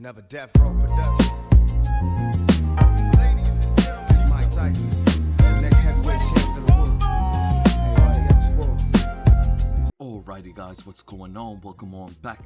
Another Death Row production. Ladies and gentlemen, Mike Tyson, the next heavyweight champion of the world. Everybody else for. Alrighty guys, what's going on? Welcome on back.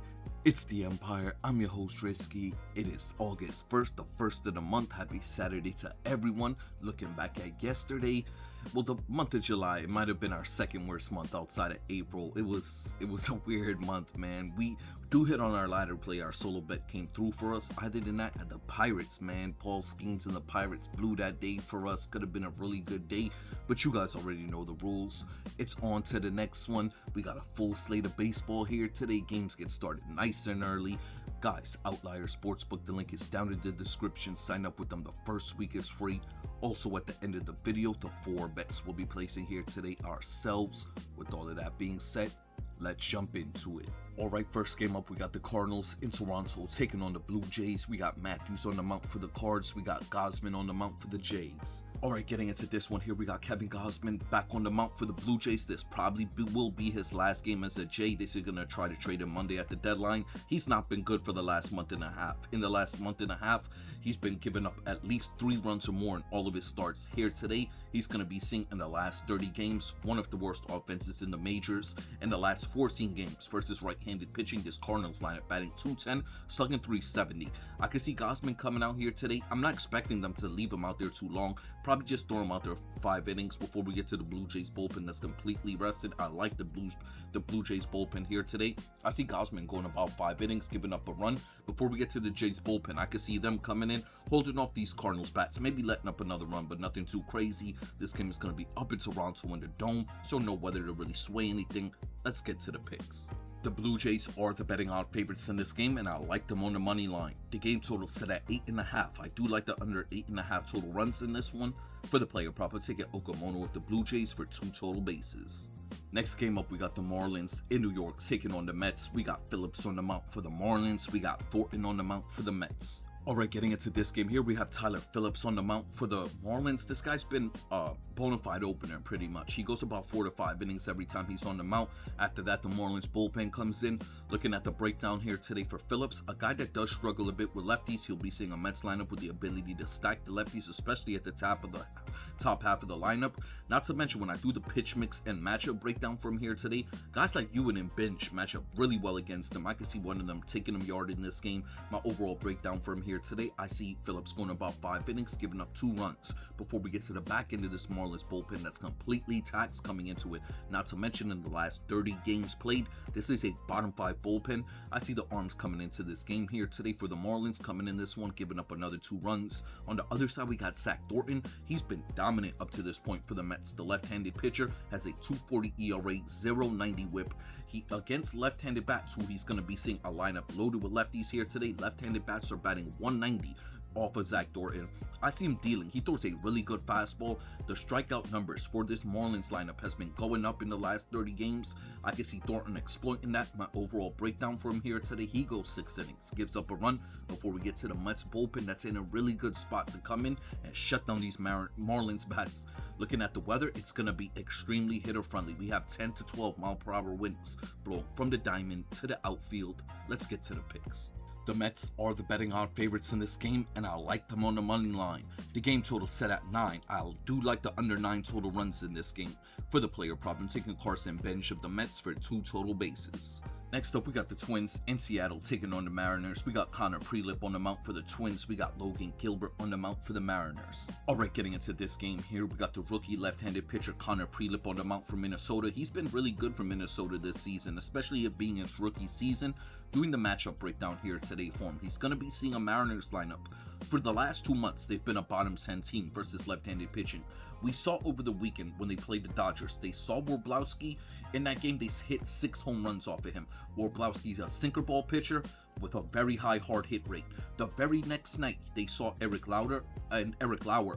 It's the Empire. I'm your host Risky. It is August 1st, the first of the month. Happy Saturday to everyone. Looking back at yesterday, well, the month of July, it might have been our second worst month outside of April. It was a weird month, man. We do hit on our ladder play. Our solo bet came through for us. Other than that, the Pirates, man. Paul Skeens and the Pirates blew that day for us. Could have been a really good day, but you guys already know the rules. It's on to the next one. We got a full slate of baseball here today. Games get started nice and early. Guys, Outlier Sportsbook, the link is down in the description. Sign up with them. The first week is free. Also, at the end of the video, the 4 bets we'll be placing here today ourselves. With all of that being said, let's jump into it. Alright, first game up, we got the Cardinals in Toronto taking on the Blue Jays. We got Matthews on the mount for the Cards. We got Gausman on the mount for the Jays. Alright, getting into this one here, we got Kevin Gausman back on the mount for the Blue Jays. This probably will be his last game as a Jay. This is going to try to trade him Monday at the deadline. He's not been good for the last month and a half. In the last month and a half, he's been giving up at least 3 runs or more in all of his starts. Here today, he's going to be seeing in the last 30 games, one of the worst offenses in the majors. In the last 14 games versus right-handed pitching, this Cardinals lineup batting .210, slugging .370. I can see Gausman coming out here today. I'm not expecting them to leave him out there too long. Probably just throw him out there 5 innings before we get to the Blue Jays bullpen that's completely rested. I like the Blue Jays bullpen here today. I see Gausman going about 5 innings, giving up a run. Before we get to the Jays bullpen, I can see them coming in, holding off these Cardinals bats, maybe letting up another run, but nothing too crazy. This game is going to be up in Toronto in the Dome, so no weather to really sway anything. Let's get to the picks. The Blue Jays are the betting odds favorites in this game, and I like them on the money line. The game total set at 8.5. I do like the under 8.5 total runs in this one. For the player prop, I'll take it Okamono with the Blue Jays for 2 total bases. Next game up, we got the Marlins in New York taking on the Mets. We got Phillips on the mount for the Marlins. We got Thornton on the mount for the Mets. Alright, getting into this game here, we have Tyler Phillips on the mount for the Marlins. This guy's been a bona fide opener pretty much. He goes about 4 to 5 innings every time he's on the mount. After that, the Marlins bullpen comes in. Looking at the breakdown here today for Phillips, a guy that does struggle a bit with lefties. He'll be seeing a Mets lineup with the ability to stack the lefties, especially at the top half of the lineup. Not to mention, when I do the pitch mix and matchup breakdown from here today, guys like Ewan and Bench match up really well against him. I can see one of them taking him yard in this game. My overall breakdown from here today, I see Phillips going about 5 innings, giving up 2 runs before we get to the back end of this Marlins bullpen that's completely taxed coming into it. Not to mention, in the last 30 games played, this is a bottom 5 bullpen. I see the arms coming into this game here today for the Marlins, coming in this one, giving up another 2 runs. On the other side, we got Zach Thornton. He's been dominant up to this point for the Mets. The left-handed pitcher has a 2.40 ERA, 0.90 whip. He against left-handed bats, who he's going to be seeing a lineup loaded with lefties here today. Left-handed bats are batting 190 off of Zach Thornton. I see him dealing. He throws a really good fastball. The strikeout numbers for this Marlins lineup has been going up in the last 30 games. I can see Thornton exploiting that. My overall breakdown for him here today, he goes 6 innings, gives up a run before we get to the Mets bullpen that's in a really good spot to come in and shut down these Marlins bats. Looking at the weather, it's going to be extremely hitter friendly. We have 10 to 12 mile per hour winds blowing from the diamond to the outfield. Let's get to the picks. The Mets are the betting odds favorites in this game, and I like them on the money line. The game total set at 9. I do like the under 9 total runs in this game. For the player prop, I'm taking Carson Bench of the Mets for 2 total bases. Next up, we got the Twins in Seattle taking on the Mariners. We got Connor Prelip on the mount for the Twins. We got Logan Gilbert on the mount for the Mariners. Alright, getting into this game here, we got the rookie left-handed pitcher Connor Prelip on the mount for Minnesota. He's been really good for Minnesota this season, especially it being his rookie season. Doing the matchup breakdown here today for him, he's going to be seeing a Mariners lineup. For the last 2 months, they've been a bottom 10 team versus left-handed pitching. We saw over the weekend when they played the Dodgers, they saw Warblowski. In that game, they hit 6 home runs off of him. Warblowski's a sinker ball pitcher with a very high hard hit rate. The very next night, they saw Eric Lauer,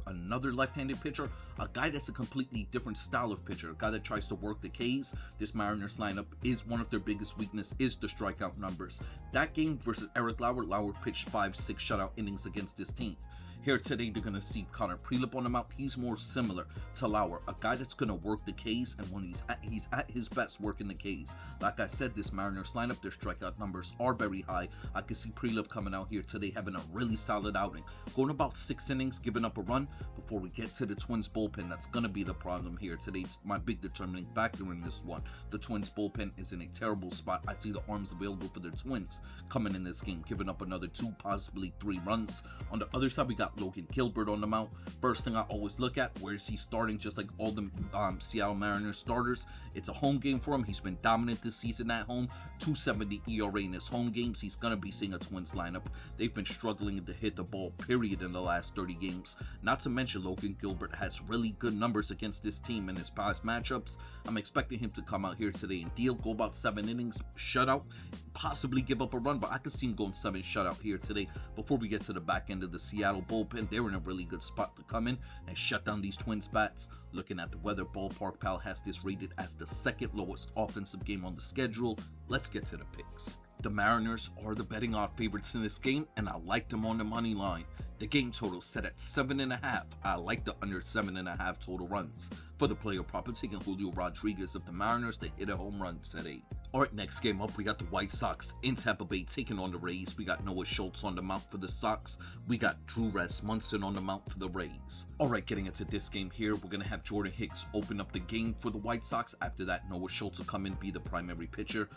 another left-handed pitcher, a guy that's a completely different style of pitcher, a guy that tries to work the Ks. This Mariners lineup is one of their biggest weakness is the strikeout numbers. That game versus Eric Lauer pitched 5-6 shutout innings against this team. Here today, they're going to see Connor Prelip on the mound. He's more similar to Lauer, a guy that's going to work the K's, and when he's at his best working the K's. Like I said, this Mariners lineup, their strikeout numbers are very high. I can see Prelip coming out here today having a really solid outing, going about 6 innings, giving up a run before we get to the Twins bullpen. That's going to be the problem here today. It's my big determining factor in this one. The Twins bullpen is in a terrible spot. I see the arms available for the Twins coming in this game, giving up another 2, possibly 3 runs. On the other side, we got Logan Gilbert on the mound. First thing I always look at, where is he starting? Just like all the Seattle Mariners starters, it's a home game for him. He's been dominant this season at home. 2.70 ERA in his home games. He's going to be seeing a Twins lineup. They've been struggling to hit the ball, period, in the last 30 games. Not to mention, Logan Gilbert has really good numbers against this team in his past matchups. I'm expecting him to come out here today and deal, go about 7 innings, shutout, possibly give up a run, but I could see him going 7 shutout here today. Before we get to the back end of the Seattle bullpen, they're in a really good spot to come in and shut down these Twins bats. Looking at the weather, Ballpark Pal has this rated as the 2nd lowest offensive game on the schedule. Let's get to the picks. The Mariners are the betting odd favorites in this game, and I like them on the money line. The game total set at 7.5. I like the under 7.5 total runs. For the player prop, I'm taking Julio Rodriguez of the Mariners to hit a home run today. Alright, next game up, we got the White Sox in Tampa Bay taking on the Rays. We got Noah Schultz on the mound for the Sox. We got Drew Rasmussen on the mound for the Rays. Alright, getting into this game here, we're going to have Jordan Hicks open up the game for the White Sox. After that, Noah Schultz will come in, be the primary pitcher.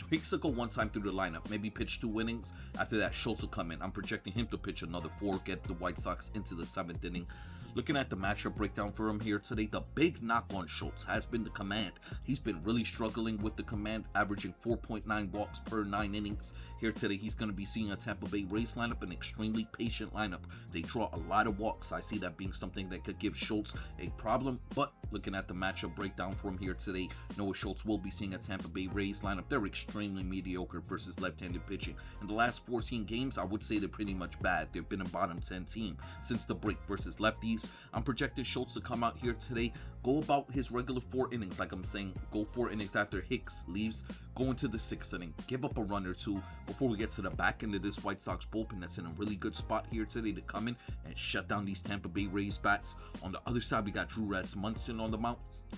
Hicks will go 1 time through the lineup, maybe pitch 2 innings. After that, Schultz will come in. I'm projecting him to pitch another 4, get the White Sox into the 7th inning. Looking at the matchup breakdown for him here today, the big knock on Schultz has been the command. He's been really struggling with the command, averaging 4.9 walks per 9 innings. Here today, he's going to be seeing a Tampa Bay Rays lineup, an extremely patient lineup. They draw a lot of walks. I see that being something that could give Schultz a problem, but looking at the matchup breakdown for him here today, Noah Schultz will be seeing a Tampa Bay Rays lineup. They're extremely mediocre versus left-handed pitching. In the last 14 games, I would say they're pretty much bad. They've been a bottom 10 team since the break versus lefties. I'm projecting Schultz to come out here today, go about his regular 4 innings, like I'm saying, go 4 innings after Hicks leaves, go into the 6th inning, give up a run or 2 before we get to the back end of this White Sox bullpen that's in a really good spot here today to come in and shut down these Tampa Bay Rays bats. On the other side, we got Drew Rasmussen on the mound.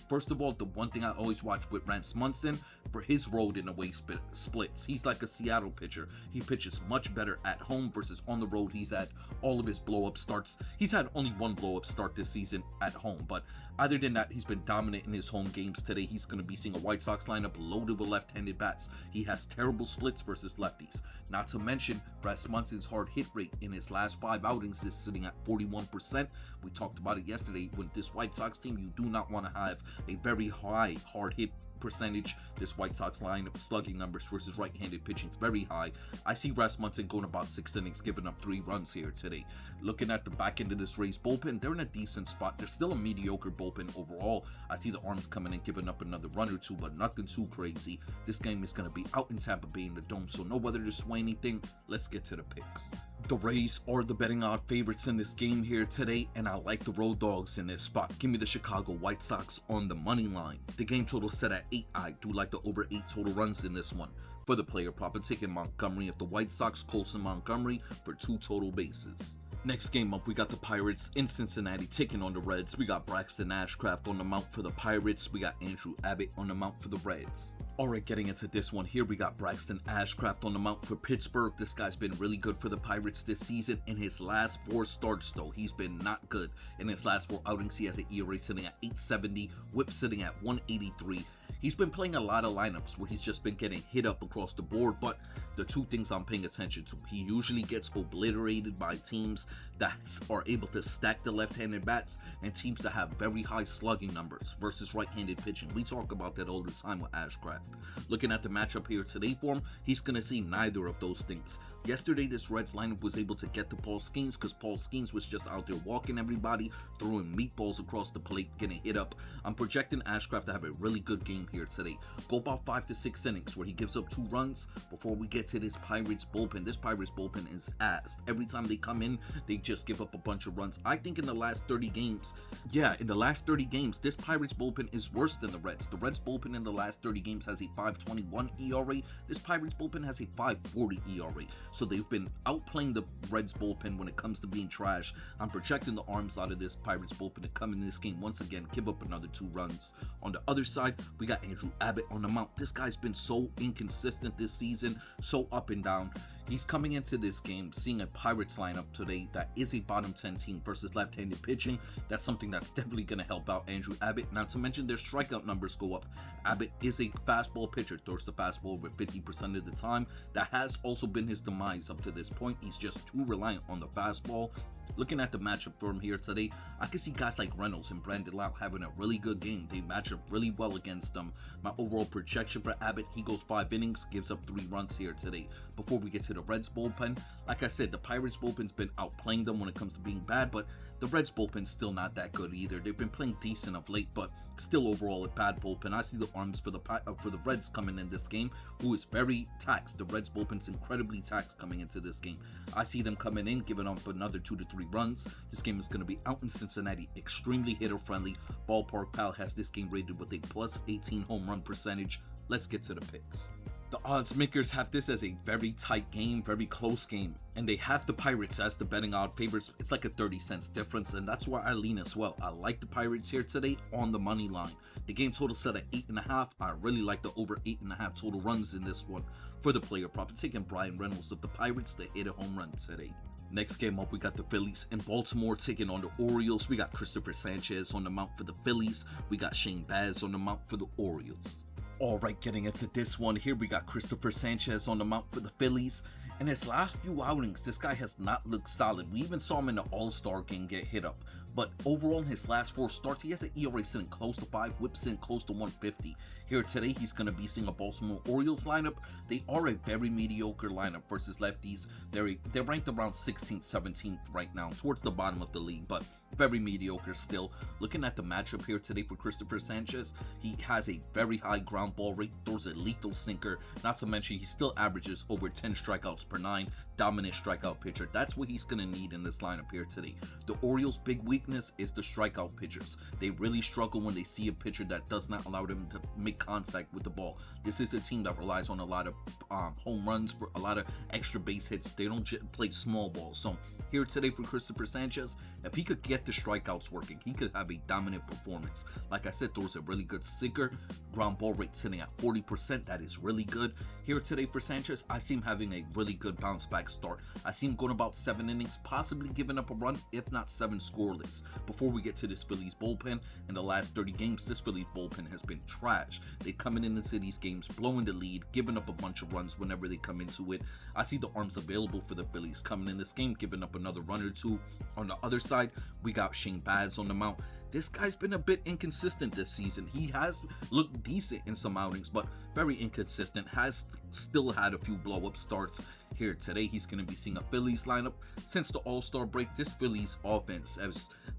First of all, the one thing I always watch with Rasmussen, for his road and away splits, he's like a Seattle pitcher. He pitches much better at home versus on the road. He's had all of his blow-up starts. He's had only 1 blow-up start this season at home, but other than that, he's been dominant in his home games. Today, he's going to be seeing a White Sox lineup loaded with left-handed bats. He has terrible splits versus lefties. Not to mention, Rasmussen's hard hit rate in his last 5 outings is sitting at 41%. We talked about it yesterday. With this White Sox team, you do not want to have a very high hard hit percentage. This White Sox lineup slugging numbers versus right-handed pitching is very high. I see Rasmussen going about 6 innings, giving up 3 runs here today. Looking at the back end of this Rays bullpen, they're in a decent spot. They're still a mediocre bullpen overall. I see the arms coming in, giving up another run or 2, but nothing too crazy. This game is going to be out in Tampa Bay in the Dome, so no weather to sway anything. Let's get to the picks. The Rays are the betting odd favorites in this game here today, and I like the road dogs in this spot. Give me the Chicago White Sox on the money line. The game total set at 8. I do like the over 8 total runs in this one. For the player prop, I'm taking Montgomery of the White Sox, Colson Montgomery for 2 total bases. Next game up, we got the Pirates in Cincinnati taking on the Reds. We got Braxton Ashcraft on the mound for the Pirates. We got Andrew Abbott on the mound for the Reds. Alright, getting into this one here, we got Braxton Ashcraft on the mound for Pittsburgh. This guy's been really good for the Pirates this season. In his last 4 starts, though, he's been not good. In his last 4 outings, he has an ERA sitting at 8.70, whip sitting at 1.83. He's been playing a lot of lineups where he's just been getting hit up across the board, but the 2 things I'm paying attention to, he usually gets obliterated by teams that are able to stack the left-handed bats and teams that have very high slugging numbers versus right-handed pitching. We talk about that all the time with Ashcraft. Looking at the matchup here today for him, he's going to see neither of those things. Yesterday, this Reds lineup was able to get to Paul Skeens because Paul Skeens was just out there walking everybody, throwing meatballs across the plate, getting hit up. I'm projecting Ashcraft to have a really good game here today. Go about 5 to 6 innings where he gives up 2 runs before we get to this Pirates bullpen. This Pirates bullpen is ass. Every time they come in, they just give up a bunch of runs. I think in the last 30 games, this Pirates bullpen is worse than the Reds. The Reds bullpen in the last 30 games has has a 5.21 ERA. This Pirates bullpen has a 5.40 ERA. So they've been outplaying the Reds bullpen when it comes to being trash. I'm projecting the arms out of this Pirates bullpen to come in this game once again, give up another 2 runs. On the other side, we got Andrew Abbott on the mound. This guy's been so inconsistent this season, so up and down. He's coming into this game seeing a Pirates lineup today that is a bottom 10 team versus left-handed pitching. That's something that's definitely going to help out Andrew Abbott. Not to mention their strikeout numbers go up. Abbott is a fastball pitcher, throws the fastball over 50% of the time. That has also been his demise up to this point. He's just too reliant on the fastball. Looking at the matchup for him here today, I can see guys like Reynolds and Brandon Lau having a really good game. They match up really well against them. My overall projection for Abbott, he goes 5 innings, gives up 3 runs here today. Before we get to the Reds bullpen, like I said, the Pirates bullpen's been outplaying them when it comes to being bad, but the Reds bullpen's still not that good either. They've been playing decent of late, but still overall a bad bullpen. I see the arms for the Reds coming in this game, who is very taxed. The Reds bullpen's incredibly taxed coming into this game. I see them coming in, giving up another 2 to 3 runs. This game is going to be out in Cincinnati, extremely hitter friendly. Ballpark Pal has this game rated with a plus 18 home run percentage. Let's get to the picks. The odds makers have this as a very tight game, very close game, and they have the Pirates as the betting odd favorites. It's like a 30 cents difference, and that's where I lean as well. I like the Pirates here today on the money line. The game total set at 8.5. I really like the over 8.5 total runs in this one. For the player prop, I'm taking Brian Reynolds of the Pirates to hit a home run today. Next game up, we got the Phillies in Baltimore taking on the Orioles. We got Christopher Sanchez on the mound for the Phillies. We got Shane Baz on the mound for the Orioles. Alright, getting into this one here, we got Christopher Sanchez on the mound for the Phillies. In his last few outings, this guy has not looked solid. We even saw him in the All-Star game get hit up. But overall, in his last 4 starts, he has an ERA sitting close to 5, whip sitting close to 150. Here today, he's going to be seeing a Baltimore Orioles lineup. They are a very mediocre lineup versus lefties. They're ranked around 16th, 17th right now, towards the bottom of the league, but very mediocre still. Looking at the matchup here today for Christopher Sanchez, he has a very high ground ball rate, throws a lethal sinker. Not to mention, he still averages over 10 strikeouts per 9. Dominant strikeout pitcher. That's what he's going to need in this lineup here today. The Orioles' big weakness is the strikeout pitchers. They really struggle when they see a pitcher that does not allow them to make contact with the ball. This is a team that relies on a lot of home runs, for a lot of extra base hits. They don't play small ball. So here today for Christopher Sanchez, if he could get the strikeouts working, he could have a dominant performance. Like I said, throws a really good sinker. Ground ball rate sitting at 40%. That is really good. Here today for Sanchez, I see him having a really good bounce back start. I see him going about 7 innings, possibly giving up a run, if not 7 scoreless. Before we get to this Phillies bullpen, in the last 30 games, this Phillies bullpen has been trash. They coming into these games, blowing the lead, giving up a bunch of runs whenever they come into it. I see the arms available for the Phillies coming in this game, giving up another run or 2. On the other side, we got Shane Baz on the mound. This guy's been a bit inconsistent this season. He has looked decent in some outings, but very inconsistent. Has still had a few blow-up starts. Here today, he's going to be seeing a Phillies lineup. Since the All-Star break, this Phillies offense,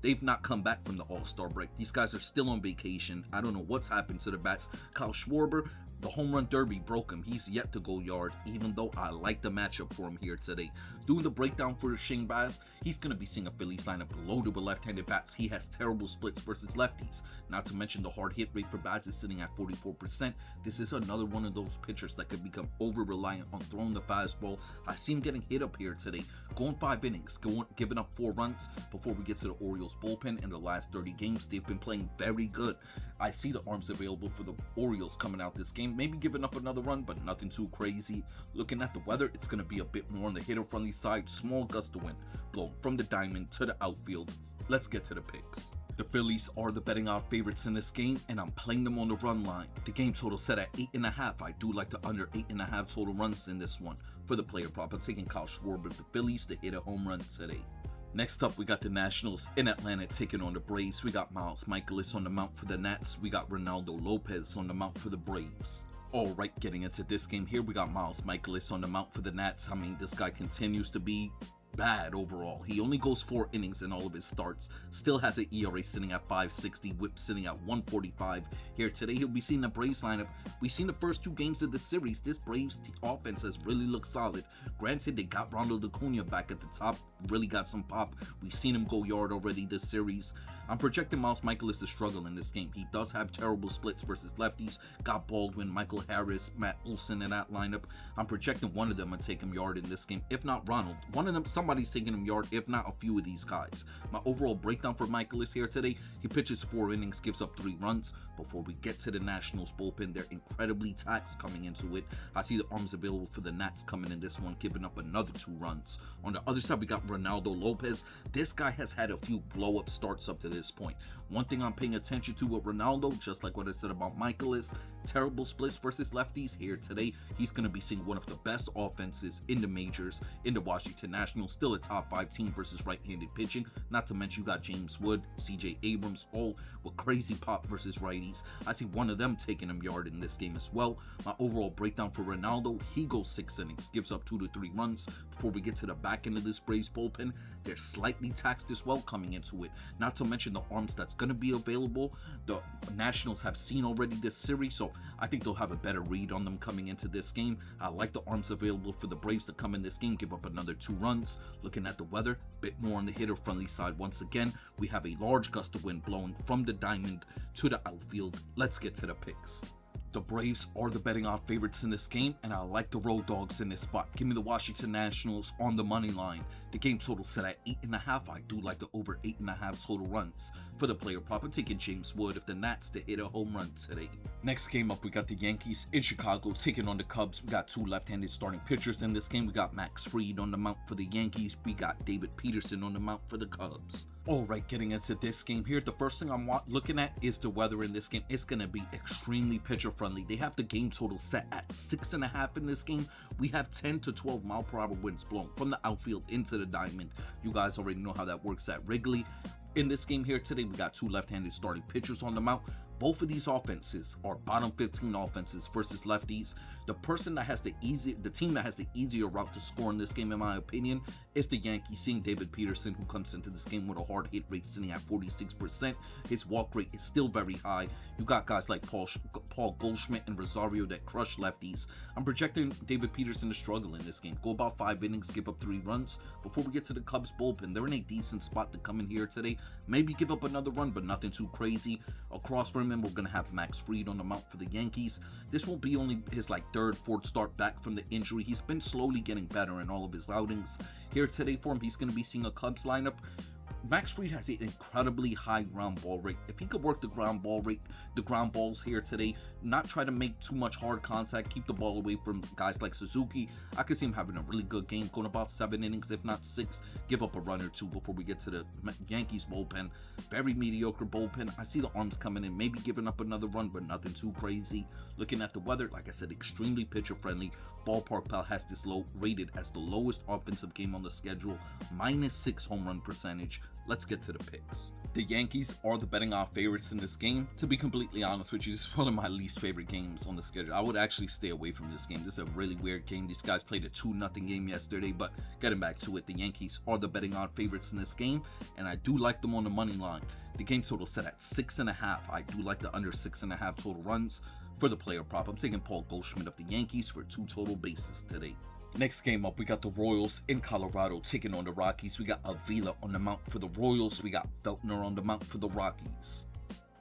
they've not come back from the All-Star break. These guys are still on vacation. I don't know what's happened to the bats. Kyle Schwarber, the home run derby broke him. He's yet to go yard, even though I like the matchup for him here today. Doing the breakdown for Shane Baz, he's going to be seeing a Phillies lineup loaded with left-handed bats. He has terrible splits versus lefties. Not to mention the hard hit rate for Baz is sitting at 44%. This is another one of those pitchers that could become over-reliant on throwing the fastball. I see him getting hit up here today. Going 5 innings, giving up 4 runs. Before we get to the Orioles bullpen, in the last 30 games, they've been playing very good. I see the arms available for the Orioles coming out this game. Maybe giving up another run, but nothing too crazy. Looking at the weather, it's going to be a bit more on the hitter-friendly side. Small gust of wind blow from the diamond to the outfield. Let's get to the picks. The Phillies are the betting odd favorites in this game, and I'm playing them on the run line. The game total set at 8.5. I do like the under 8.5 total runs in this one. For the player prop, I'm taking Kyle Schwarber of the Phillies to hit a home run today. Next up, we got the Nationals in Atlanta taking on the Braves. We got Miles Mikolas on the mound for the Nats. We got Ronaldo Lopez on the mound for the Braves. Alright, getting into this game here, we got Miles Mikolas on the mound for the Nats. I mean, this guy continues to be bad overall. He only goes 4 innings in all of his starts, still has an ERA sitting at 5.60, whip sitting at 1.45. Here today, he'll be seeing the Braves lineup. We've seen the first 2 games of the series. This Braves offense has really looked solid. Granted, they got Ronald Acuna back at the top, really got some pop. We've seen him go yard already this series. I'm projecting Miles Michaelis to struggle in this game. He does have terrible splits versus lefties. Got Baldwin, Michael Harris, Matt Olson in that lineup. I'm projecting one of them to take him yard in this game. If not Ronald, one of them, somebody's taking him yard, if not a few of these guys. My overall breakdown for Michaelis here today, he pitches 4 innings, gives up 3 runs. Before we get to the Nationals bullpen, they're incredibly taxed coming into it. I see the arms available for the Nats coming in this one, giving up another 2 runs. On the other side, we got Ronaldo Lopez. This guy has had a few blow-up starts up to this point. One thing I'm paying attention to with Ronaldo, just like what I said about Michaelis, terrible splits versus lefties. Here today, he's going to be seeing one of the best offenses in the majors, in the Washington Nationals, still a top 5 team versus right-handed pitching. Not to mention you got James Wood, CJ Abrams, all with crazy pop versus righties. I see one of them taking him yard in this game as well. My overall breakdown for Ronaldo, he goes 6 innings, gives up 2 to 3 runs. Before we get to the back end of this Braves bullpen, they're slightly taxed as well coming into it. Not to mention the arms that's going to be available. The Nationals have seen already this series, so I think they'll have a better read on them coming into this game. I like the arms available for the Braves to come in this game, give up another 2 runs. Looking at the weather, a bit more on the hitter-friendly side. Once again, we have a large gust of wind blowing from the diamond to the outfield. Let's get to the picks. The Braves are the betting odds favorites in this game, and I like the road dogs in this spot. Give me the Washington Nationals on the money line. The game total set at 8.5. I do like the over 8.5 total runs. For the player prop, I'm taking James Wood if the Nats to hit a home run today. Next game up, we got the Yankees in Chicago taking on the Cubs. We got 2 left-handed starting pitchers in this game. We got Max Fried on the mound for the Yankees. We got David Peterson on the mound for the Cubs. Alright, getting into this game here, the first thing I'm looking at is the weather in this game. It's going to be extremely pitcher friendly. They have the game total set at 6.5 in this game. We have 10 to 12 mile per hour winds blowing from the outfield into the diamond. You guys already know how that works at Wrigley. In this game here today, we got 2 left-handed starting pitchers on the mound. Both of these offenses are bottom 15 offenses versus lefties. The team that has the easier route to score in this game, in my opinion, is the Yankees. Seeing David Peterson, who comes into this game with a hard hit rate sitting at 46%. His walk rate is still very high. You got guys like Paul Goldschmidt and Rosario that crush lefties. I'm projecting David Peterson to struggle in this game. Go about 5 innings, give up 3 runs. Before we get to the Cubs bullpen, they're in a decent spot to come in here today. Maybe give up another run, but nothing too crazy. Across from him, we're going to have Max Fried on the mound for the Yankees. This will be only his 3rd, 4th start back from the injury. He's been slowly getting better in all of his outings. Here today for him, he's going to be seeing a Cubs lineup. Max Fried has an incredibly high ground ball rate. If he could work the ground balls here today, not try to make too much hard contact, keep the ball away from guys like Suzuki, I could see him having a really good game, going about 7 innings, if not 6, give up a run or 2 before we get to the Yankees bullpen. Very mediocre bullpen. I see the arms coming in, maybe giving up another run, but nothing too crazy. Looking at the weather, like I said, extremely pitcher friendly. Ballpark Pal has this rated as the lowest offensive game on the schedule, -6 home run percentage. Let's get to the picks. The Yankees are the betting odds favorites in this game. To be completely honest with you, this is one of my least favorite games on the schedule. I would actually stay away from this game. This is a really weird game. These guys played a 2-0 game yesterday, but getting back to it, the Yankees are the betting odds favorites in this game, and I do like them on the money line. The game total set at 6.5. I do like the under 6.5 total runs. For the player prop, I'm taking Paul Goldschmidt of the Yankees for 2 total bases today. Next game up, we got the Royals in Colorado taking on the Rockies. We got Avila on the mound for the Royals. We got Feltner on the mound for the Rockies.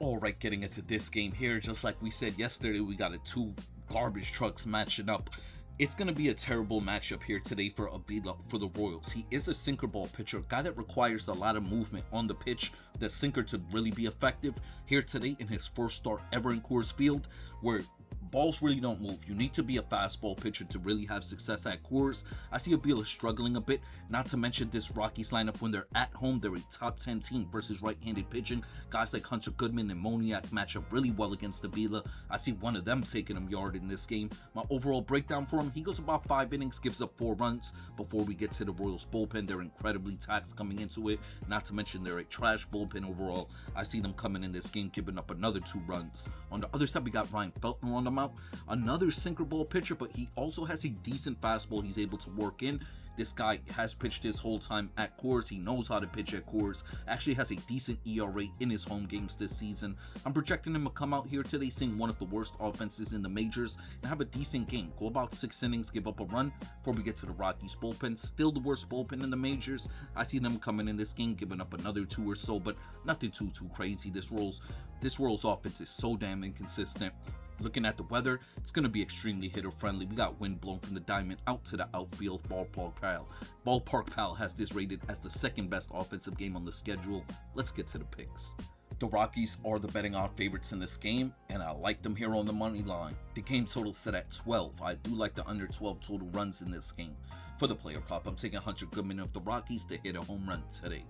Alright, getting into this game here, just like we said yesterday, we got 2 garbage trucks matching up. It's going to be a terrible matchup here today for Avila for the Royals. He is a sinker ball pitcher, a guy that requires a lot of movement on the pitch, the sinker to really be effective. Here today in his first start ever in Coors Field, where balls really don't move. You need to be a fastball pitcher to really have success at Coors. I see Avila struggling a bit, not to mention this Rockies lineup when they're at home. They're a top 10 team versus right-handed pitching. Guys like Hunter Goodman and Moniak match up really well against Avila. I see one of them taking him yard in this game. My overall breakdown for him, he goes about 5 innings, gives up 4 runs. Before we get to the Royals bullpen, they're incredibly taxed coming into it. Not to mention they're a trash bullpen overall. I see them coming in this game, giving up another 2 runs. On the other side, we got Ryan Feltner on the mound. Another sinker ball pitcher, but he also has a decent fastball he's able to work in. This guy has pitched his whole time at Coors. He knows how to pitch at Coors. Actually has a decent ERA in his home games this season. I'm projecting him to come out here today seeing one of the worst offenses in the majors and have a decent game. Go about 6 innings, give up a run before we get to the Rockies bullpen. Still the worst bullpen in the majors. I see them coming in this game, giving up another 2 or so, but nothing too crazy. This Royals offense is so damn inconsistent. Looking at the weather, it's going to be extremely hitter friendly. We got wind blown from the diamond out to the outfield. Ballpark Pal has this rated as the 2nd best offensive game on the schedule. Let's get to the picks. The Rockies are the betting odds favorites in this game, and I like them here on the money line. The game total set at 12. I do like the under 12 total runs in this game. For the player prop, I'm taking Hunter Goodman of the Rockies to hit a home run today.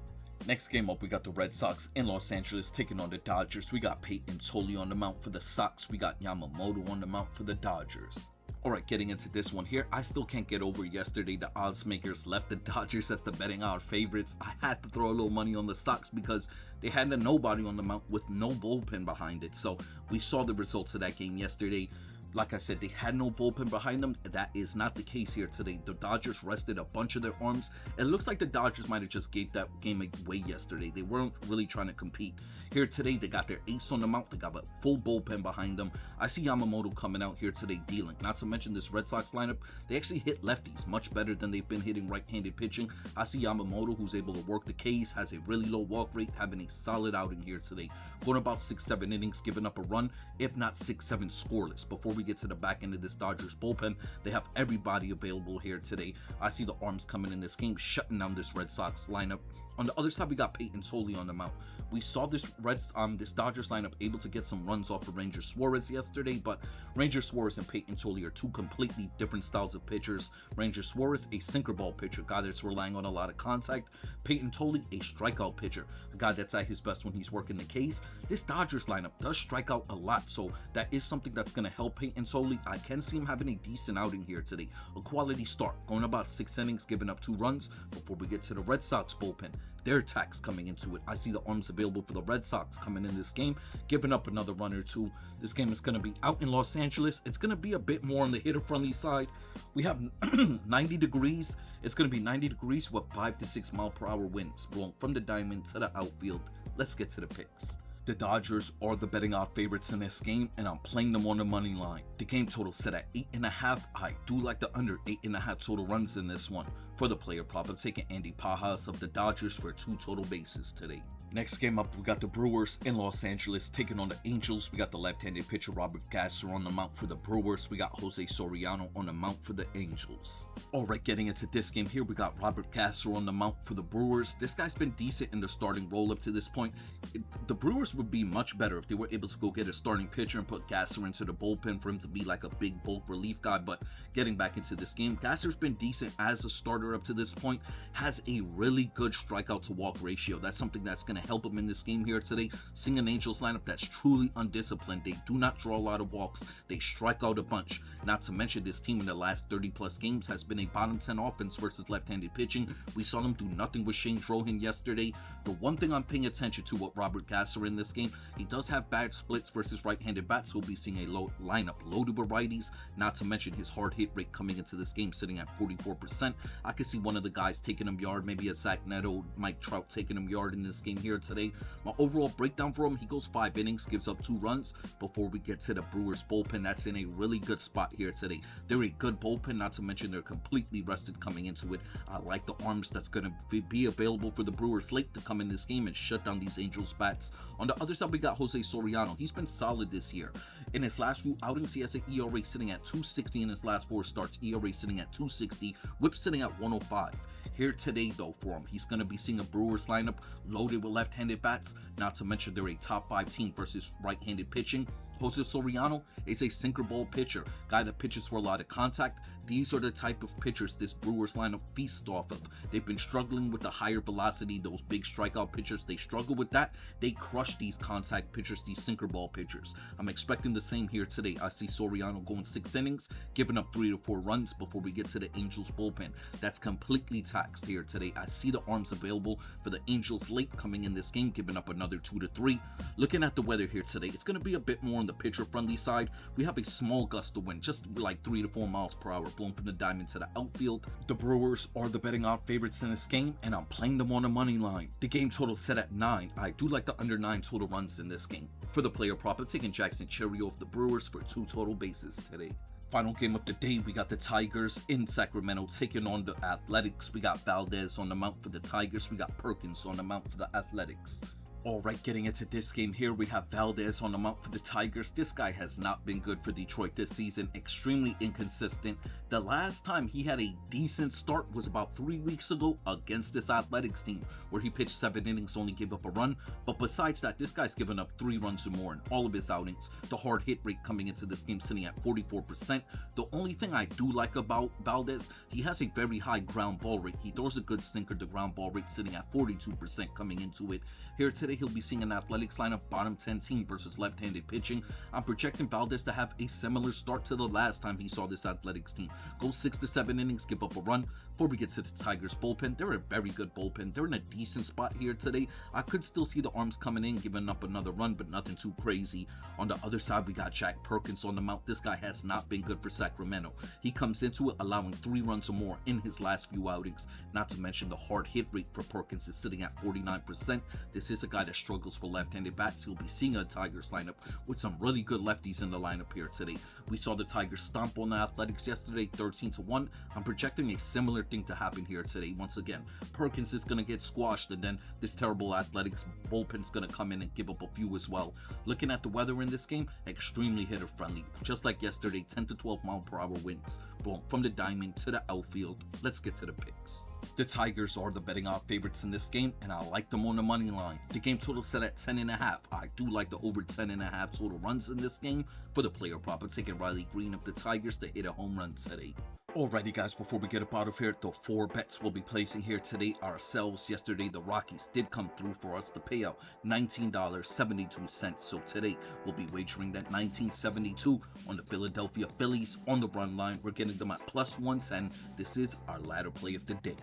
Next game up, we got the Red Sox in Los Angeles taking on the Dodgers. We got Peyton Toley on the mound for the Sox. We got Yamamoto on the mound for the Dodgers. Alright, getting into this one here, I still can't get over yesterday the odds makers left the Dodgers as the betting odds favorites. I had to throw a little money on the Sox because they had a nobody on the mound with no bullpen behind it. So we saw the results of that game yesterday. Like I said, they had no bullpen behind them. That is not the case here today. The Dodgers rested a bunch of their arms. It looks like the Dodgers might have just gave that game away yesterday. They weren't really trying to compete. Here today, they got their ace on the mount. They got a full bullpen behind them. I see Yamamoto coming out here today dealing. Not to mention this Red Sox lineup, they actually hit lefties much better than they've been hitting right-handed pitching. I see Yamamoto, who's able to work the Ks, has a really low walk rate, having a solid outing here today. Going about 6-7 innings, giving up a run, if not 6-7 scoreless. Before we get to the back end of this Dodgers bullpen, they have everybody available here today. I see the arms coming in this game, shutting down this Red Sox lineup. On the other side, we got Peyton Toley on the mound. We saw this Dodgers lineup able to get some runs off of Ranger Suarez yesterday, but Ranger Suarez and Peyton Toley are 2 completely different styles of pitchers. Ranger Suarez, a sinker ball pitcher, guy that's relying on a lot of contact. Peyton Toley, a strikeout pitcher, a guy that's at his best when he's working the Ks. This Dodgers lineup does strike out a lot, so that is something that's going to help Peyton Toley. I can see him having a decent outing here today. A quality start, going about 6 innings, giving up 2 runs before we get to the Red Sox bullpen. Their attacks coming into it. I see the arms available for the Red Sox coming in this game, giving up another run or 2. This game is going to be out in Los Angeles. It's going to be a bit more on the hitter-friendly side. We have 90 degrees. It's going to be 90 degrees with 5 to 6 mile per hour winds blowing from the diamond to the outfield. Let's get to the picks. The Dodgers are the betting odds favorites in this game, and I'm playing them on the money line. The game total set at 8.5. I do like the under 8.5 total runs in this one. For the player prop, I'm taking Andy Pajas of the Dodgers for 2 total bases today. Next game up, we got the Brewers in Los Angeles taking on the Angels. We got the left-handed pitcher Robert Gasser on the mound for the Brewers. We got Jose Soriano on the mound for the Angels. Alright, getting into this game here, we got Robert Gasser on the mound for the Brewers. This guy's been decent in the starting role up to this point. The Brewers would be much better if they were able to go get a starting pitcher and put Gasser into the bullpen for him to be like a big bulk relief guy. But getting back into this game, Gasser's been decent as a starter up to this point. Has a really good strikeout to walk ratio. That's something that's going to help him in this game here today. Seeing an Angels lineup that's truly undisciplined. They do not draw a lot of walks. They strike out a bunch. Not to mention, this team in the last 30 plus games has been a bottom 10 offense versus left-handed pitching. We saw them do nothing with Shane Drohan yesterday. The one thing I'm paying attention to with Robert Gasser in this game, he does have bad splits versus right-handed bats. We'll be seeing a low lineup loaded with righties. Not to mention his hard hit rate coming into this game sitting at 44%. I could see one of the guys taking him yard, maybe a Zach Neto, Mike Trout taking him yard in this game here today. My overall breakdown for him, he goes 5 innings, gives up 2 runs before we get to the Brewers bullpen. That's in a really good spot here today. They're a good bullpen, not to mention they're completely rested coming into it. I like the arms that's going to be available for the Brewers late to come in this game and shut down these Angels bats. On the other side, we got Jose Soriano. He's been solid this year. In his last few outings, he has an ERA sitting at 260 in his last 4 starts. ERA sitting at 260, whip sitting at 105. Here today, though, for him, he's going to be seeing a Brewers lineup loaded with left-handed bats. Not to mention they're a top 5 team versus right-handed pitching. Jose Soriano is a sinker ball pitcher, guy that pitches for a lot of contact. These are the type of pitchers this Brewers lineup feasts off of. They've been struggling with the higher velocity, those big strikeout pitchers. They struggle with that. They crush these contact pitchers, these sinker ball pitchers. I'm expecting the same here today. I see Soriano going 6 innings, giving up 3 to 4 runs before we get to the Angels bullpen. That's completely taxed here today. I see the arms available for the Angels late coming in this game, giving up another 2 to 3. Looking at the weather here today, it's going to be a bit more on the pitcher-friendly side, we have a small gust of wind, just like 3 to 4 miles per hour, blowing from the diamond to the outfield. The Brewers are the betting odd favorites in this game, and I'm playing them on the money line. The game total set at 9. I do like the under 9 total runs in this game. For the player prop, I'm taking Jackson Cherry off the Brewers for 2 total bases today. Final game of the day, we got the Tigers in Sacramento taking on the Athletics. We got Valdez on the mound for the Tigers. We got Perkins on the mound for the Athletics. Alright, getting into this game here, we have Valdez on the mound for the Tigers. This guy has not been good for Detroit this season, extremely inconsistent. The last time he had a decent start was about 3 weeks ago against this Athletics team, where he pitched 7 innings, only gave up a run. But besides that, this guy's given up 3 runs or more in all of his outings. The hard hit rate coming into this game sitting at 44%. The only thing I do like about Valdez, he has a very high ground ball rate. He throws a good sinker, the ground ball rate sitting at 42% coming into it. Here today, he'll be seeing an Athletics lineup bottom 10 team versus left-handed pitching. I'm projecting Valdez to have a similar start to the last time he saw this Athletics team. Go 6 to 7 innings, give up a run. Before we get to the Tigers bullpen, they're a very good bullpen. They're in a decent spot here today. I could still see the arms coming in, giving up another run, but nothing too crazy. On the other side, we got Jack Perkins on the mound. This guy has not been good for Sacramento. He comes into it allowing 3 runs or more in his last few outings. Not to mention the hard hit rate for Perkins is sitting at 49%. This is a guy that struggles with left-handed bats. He'll be seeing a Tigers lineup with some really good lefties in the lineup here today. We saw the Tigers stomp on the Athletics yesterday, 13-1. I'm projecting a similar thing to happen here today. Once again, Perkins is going to get squashed, and then this terrible Athletics bullpen's going to come in and give up a few as well. Looking at the weather in this game, extremely hitter-friendly. Just like yesterday, 10 to 12 mile per hour winds blowing from the diamond to the outfield. Let's get to the picks. The Tigers are the betting odd favorites in this game, and I like them on the money line. The game total set at 10.5. I do like the over 10.5 total runs in this game. For the player prop, I'm taking Riley Green of the Tigers to hit a home run today. Alrighty guys, before we get up out of here, the 4 bets we'll be placing here today ourselves. Yesterday, the Rockies did come through for us to pay out $19.72. So today, we'll be wagering that $19.72 on the Philadelphia Phillies on the run line. We're getting them at plus 110. This is our ladder play of the day.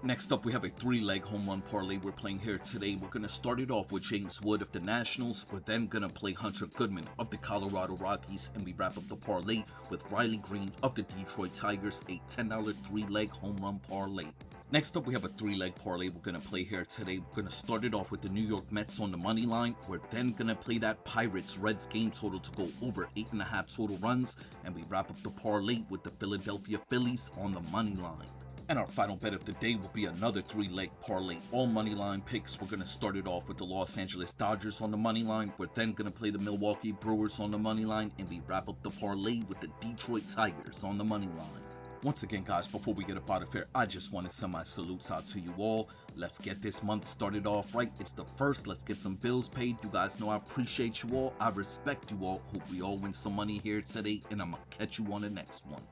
Next up, we have a 3-leg home run parlay we're playing here today. We're going to start it off with James Wood of the Nationals. We're then going to play Hunter Goodman of the Colorado Rockies, and we wrap up the parlay with Riley Green of the Detroit Tigers, a $10 3-leg home run parlay. Next up, we have a 3-leg parlay we're going to play here today. We're going to start it off with the New York Mets on the money line. We're then going to play that Pirates-Reds game total to go over 8.5 total runs, and we wrap up the parlay with the Philadelphia Phillies on the money line. And our final bet of the day will be another 3-leg parlay, all money line picks. We're going to start it off with the Los Angeles Dodgers on the money line. We're then going to play the Milwaukee Brewers on the money line, and we wrap up the parlay with the Detroit Tigers on the money line. Once again, guys, before we get up out of here, I just want to send my salutes out to you all. Let's get this month started off right. It's the first. Let's get some bills paid. You guys know I appreciate you all. I respect you all. Hope we all win some money here today, and I'm going to catch you on the next one.